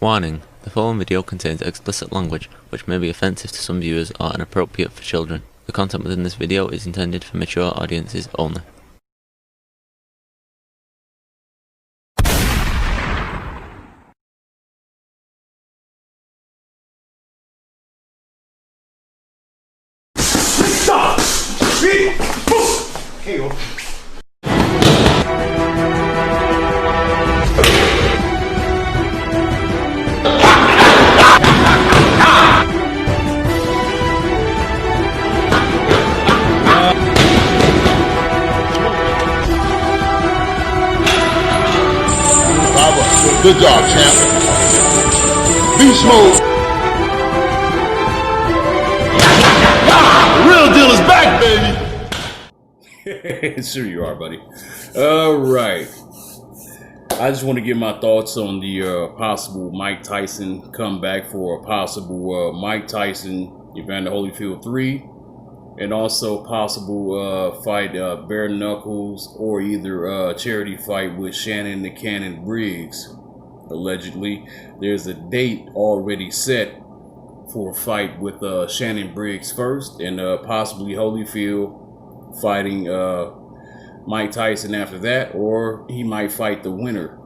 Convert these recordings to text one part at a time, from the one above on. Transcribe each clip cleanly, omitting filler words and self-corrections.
Warning: the following video contains explicit language which may be offensive to some viewers or inappropriate for children. The content within this video is intended for mature audiences only. Stop! Okay, Good job, champ. Beast mode. The real deal is back, baby. Sure you are, buddy. All right. I just want to get my thoughts on the possible Mike Tyson comeback for a possible Mike Tyson, Evander Holyfield 3, and also possible fight bare knuckles or either a charity fight with Shannon the Cannon Briggs. Allegedly, there's a date already set for a fight with Shannon Briggs first, and possibly Holyfield fighting Mike Tyson after that, or he might fight the winner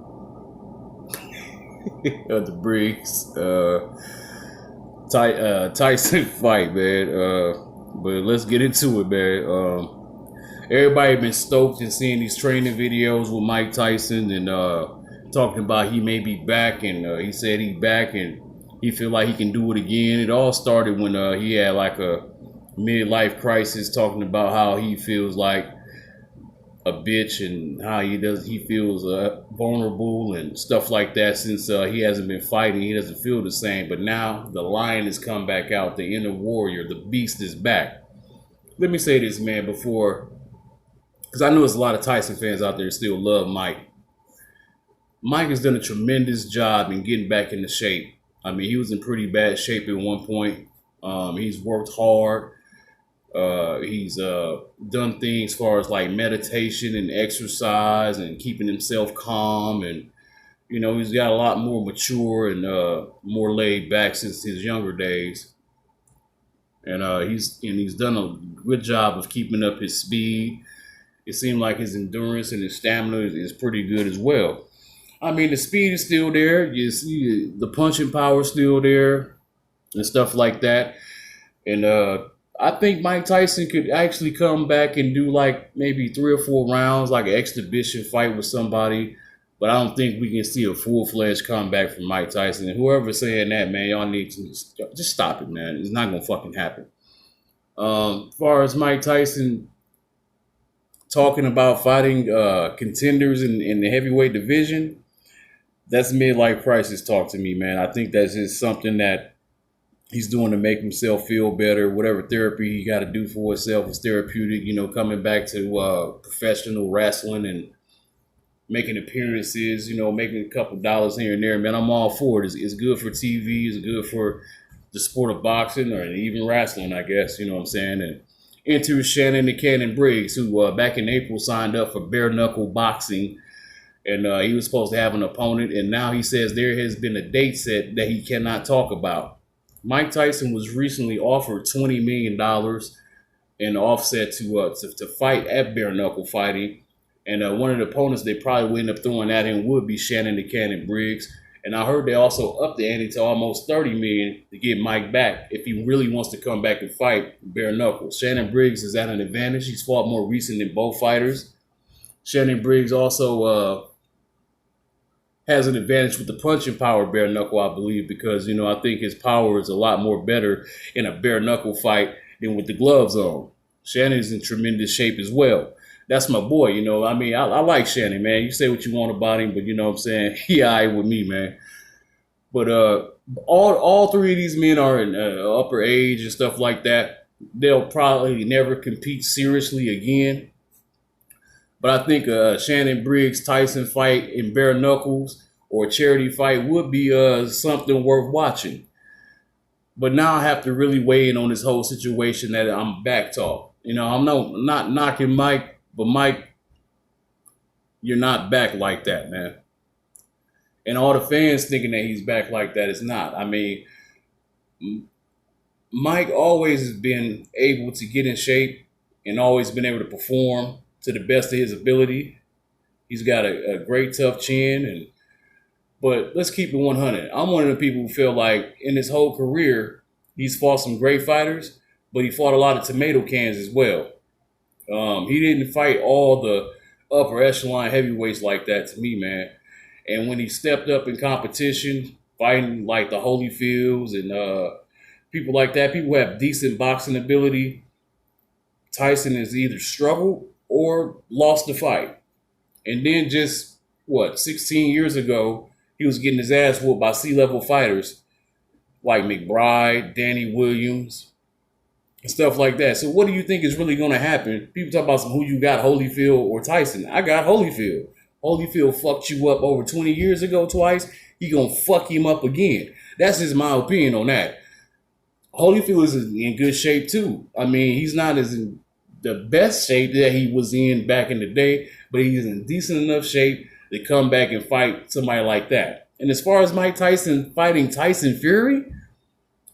of the Briggs Tyson fight, man. But let's get into it, man. Everybody been stoked and seeing these training videos with Mike Tyson and talking about he may be back, and he said he's back and he feel like he can do it again. It all started when he had like a midlife crisis, talking about how he feels like a bitch and how he feels vulnerable and stuff like that. Since he hasn't been fighting, he doesn't feel the same. But now the lion has come back out, the inner warrior, the beast is back. Let me say this, man, before, because I know there's a lot of Tyson fans out there that still love Mike. Mike has done a tremendous job in getting back into shape. I mean, he was in pretty bad shape at one point. He's worked hard. He's done things as far as like meditation and exercise and keeping himself calm. And, you know, he's got a lot more mature and more laid back since his younger days. And he's done a good job of keeping up his speed. It seemed like his endurance and his stamina is pretty good as well. I mean, the speed is still there. You see the punching power is still there and stuff like that. And I think Mike Tyson could actually come back and do like maybe 3 or 4 rounds, like an exhibition fight with somebody. But I don't think we can see a full-fledged comeback from Mike Tyson. And whoever's saying that, man, y'all need to just stop it, man. It's not going to fucking happen. As far as Mike Tyson talking about fighting contenders in the heavyweight division, that's midlife crisis talk to me, man. I think that's just something that he's doing to make himself feel better. Whatever therapy he got to do for himself is therapeutic. You know, coming back to professional wrestling and making appearances, you know, making a couple dollars here and there, man. I'm all for it. It's good for TV. It's good for the sport of boxing or even wrestling, I guess. You know what I'm saying? And enter Shannon the Cannon Briggs, who back in April signed up for bare knuckle boxing. And he was supposed to have an opponent, and now he says there has been a date set that he cannot talk about. Mike Tyson was recently offered $20 million in offset to fight at bare knuckle fighting, and one of the opponents they probably would end up throwing at him would be Shannon the Cannon Briggs. And I heard they also upped the ante to almost $30 million to get Mike back if he really wants to come back and fight bare knuckles. Shannon Briggs is at an advantage. He's fought more recent than both fighters. Shannon Briggs also has an advantage with the punching power bare knuckle, I believe, because, you know, I think his power is a lot more better in a bare knuckle fight than with the gloves on. Shannon's in tremendous shape as well. That's my boy, you know. I mean, I like Shannon, man. You say what you want about him, but you know what I'm saying? He all right with me, man. But all 3 of these men are in upper age and stuff like that. They'll probably never compete seriously again. But I think Shannon Briggs Tyson fight in bare knuckles or a charity fight would be something worth watching. But now I have to really weigh in on this whole situation that I'm back talk. You know, I'm not knocking Mike, but Mike, you're not back like that, man. And all the fans thinking that he's back like that is not. I mean, Mike always has been able to get in shape and always been able to perform to the best of his ability. He's got a great tough chin, but let's keep it 100. I'm one of the people who feel like in his whole career, he's fought some great fighters, but he fought a lot of tomato cans as well. He didn't fight all the upper echelon heavyweights like that to me, man. And when he stepped up in competition, fighting like the Holyfields and people like that, people who have decent boxing ability, Tyson has either struggled or lost the fight. And then just, 16 years ago, he was getting his ass whooped by C-level fighters like McBride, Danny Williams, and stuff like that. So what do you think is really going to happen? People talk about who you got, Holyfield or Tyson. I got Holyfield. Holyfield fucked you up over 20 years ago twice. He going to fuck him up again. That's just my opinion on that. Holyfield is in good shape too. I mean, he's not as in the best shape that he was in back in the day, but he's in decent enough shape to come back and fight somebody like that. And as far as Mike Tyson fighting Tyson Fury,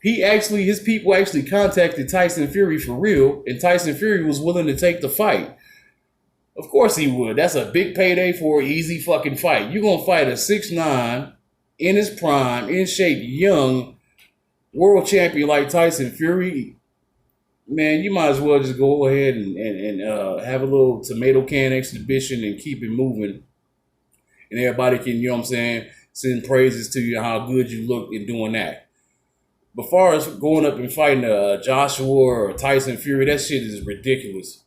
his people actually contacted Tyson Fury for real, and Tyson Fury was willing to take the fight. Of course he would. That's a big payday for an easy fucking fight. You're going to fight a 6'9", in his prime, in shape, young, world champion like Tyson Fury. Man, you might as well just go ahead and have a little tomato can exhibition and keep it moving. And everybody can, you know what I'm saying, send praises to you how good you look in doing that. But far as going up and fighting Joshua or Tyson Fury, that shit is ridiculous.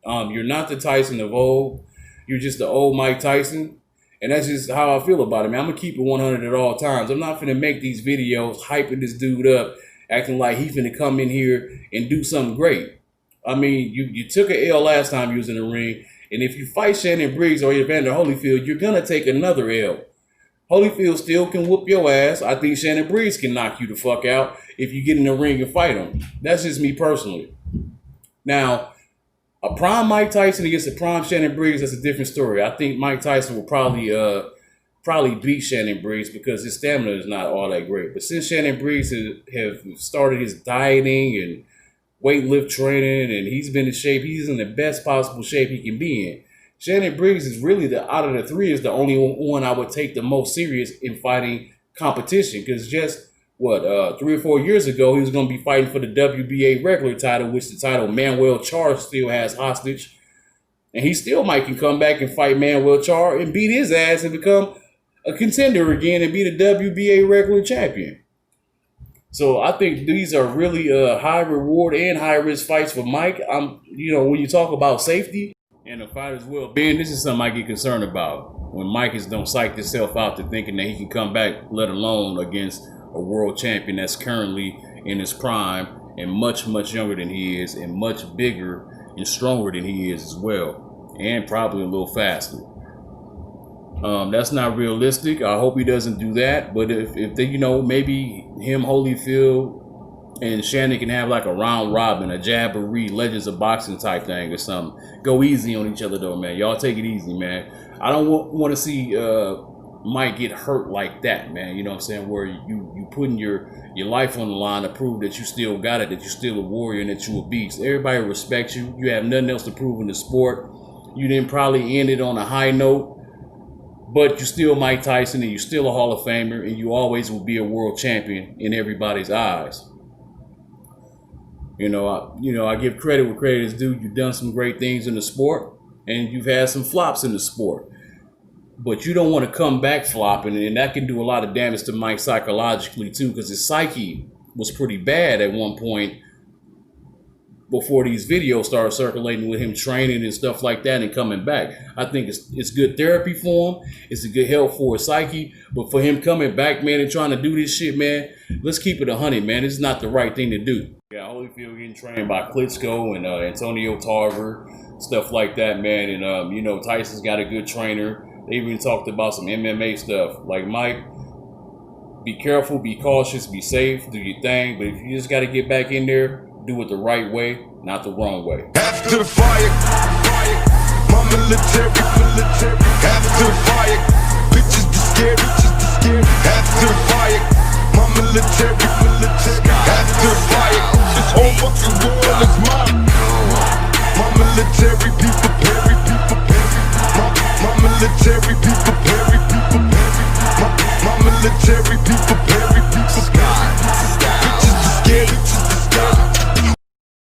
You're not the Tyson of old. You're just the old Mike Tyson. And that's just how I feel about it, man. I'm going to keep it 100 at all times. I'm not going to make these videos hyping this dude up, acting like he's going to come in here and do something great. I mean, you took an L last time you was in the ring. And if you fight Shannon Briggs or Evander Holyfield, you're going to take another L. Holyfield still can whoop your ass. I think Shannon Briggs can knock you the fuck out if you get in the ring and fight him. That's just me personally. Now, a prime Mike Tyson against a prime Shannon Briggs, that's a different story. I think Mike Tyson will probably beat Shannon Briggs because his stamina is not all that great. But since Shannon Briggs have started his dieting and weight lift training and he's been in shape, he's in the best possible shape he can be in. Shannon Briggs is really, out of the three, is the only one I would take the most serious in fighting competition. Because just, 3 or 4 years ago, he was going to be fighting for the WBA regular title, which the title Manuel Charr still has hostage. And he still might can come back and fight Manuel Charr and beat his ass and become a contender again and be the WBA regular champion. So I think these are really high reward and high risk fights for Mike. When you talk about safety and the fighter's well-being, this is something I get concerned about. When Mike don't psych himself out to thinking that he can come back, let alone against a world champion that's currently in his prime and much, much younger than he is and much bigger and stronger than he is as well, and probably a little faster. That's not realistic. I hope he doesn't do that. But if they, maybe him, Holyfield, and Shannon can have like a round robin, a Jabberee, Legends of Boxing type thing or something. Go easy on each other though, man. Y'all take it easy, man. I don't want to see Mike get hurt like that, man. You know what I'm saying? Where you putting your life on the line to prove that you still got it, that you're still a warrior and that you a beast. Everybody respects you. You have nothing else to prove in the sport. You didn't probably end it on a high note. But you're still Mike Tyson and you're still a Hall of Famer and you always will be a world champion in everybody's eyes. I give credit where credit is due. You've done some great things in the sport and you've had some flops in the sport. But you don't want to come back flopping, and that can do a lot of damage to Mike psychologically too, because his psyche was pretty bad at one point before these videos started circulating with him training and stuff like that and coming back. I think it's good therapy for him. It's a good help for his psyche. But for him coming back, man, and trying to do this shit, man, let's keep it 100, man. It's not the right thing to do. Yeah, Holyfield getting trained by Klitschko and Antonio Tarver, stuff like that, man. And, Tyson's got a good trainer. They even talked about some MMA stuff. Like, Mike, be careful, be cautious, be safe, do your thing. But if you just got to get back in there, do it the right way, not the wrong way. After the fire, my military, after the fire, bitches After fire, my military, after fire, this whole fucking world is mine. My military people, my military people, my military people,